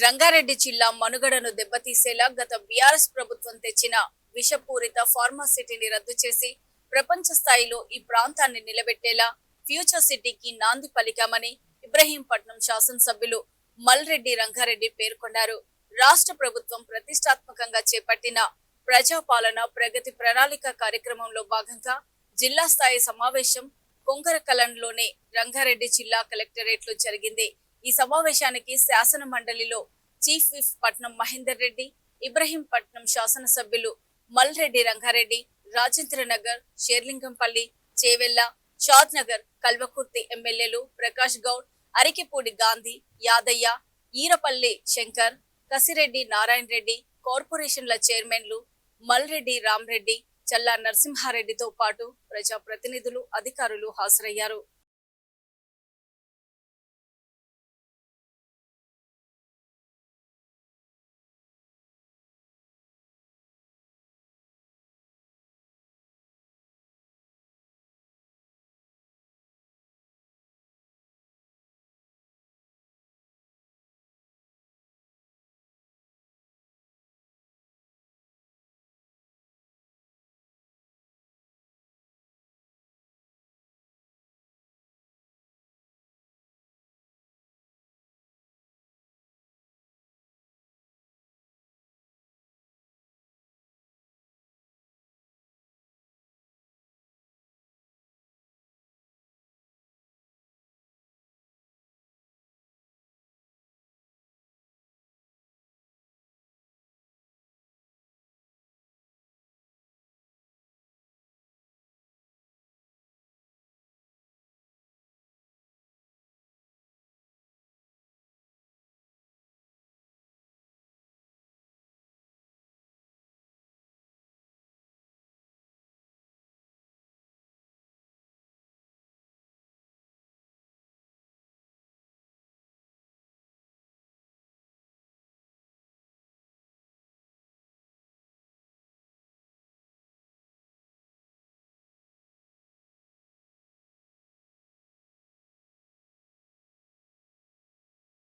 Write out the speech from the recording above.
రంగారెడ్డి జిల్లా మనుగడను దెబ్బతీసేలా గత బీఆర్ఎస్ ప్రభుత్వం తెచ్చిన విషపూరిత ఫార్మాసిటీని రద్దు చేసి ప్రపంచ స్థాయిలో ఈ ప్రాంతాన్ని నిలబెట్టేలా ఫ్యూచర్ సిటీకి నాంది పలికామని ఇబ్రహీంపట్నం శాసనసభ్యులు మల్రెడ్డి రంగారెడ్డి పేర్కొన్నారు. రాష్ట్ర ప్రభుత్వం ప్రతిష్టాత్మకంగా చేపట్టిన ప్రజాపాలన ప్రగతి ప్రణాళిక కార్యక్రమంలో భాగంగా జిల్లా స్థాయి సమావేశం కొంగరకలంలోనే రంగారెడ్డి జిల్లా కలెక్టరేట్లో జరిగింది. ఈ సమావేశానికి శాసన మండలిలో చీఫ్ విప్ పట్నం మహేందర్ రెడ్డి, ఇబ్రహీంపట్నం శాసనసభ్యులు మల్రెడ్డి రంగారెడ్డి, రాజేంద్రనగర్, షేర్లింగంపల్లి, చేవెళ్ల, షాద్ నగర్, కల్వకుర్తి ఎమ్మెల్యేలు ప్రకాష్ గౌడ్, అరికిపూడి గాంధీ, యాదయ్య, ఈరపల్లి శంకర్, కసిరెడ్డి నారాయణ రెడ్డి, కార్పొరేషన్ల చైర్మన్లు మల్రెడ్డి రామ్రెడ్డి, చల్లా నరసింహారెడ్డితో పాటు ప్రజాప్రతినిధులు, అధికారులు హాజరయ్యారు.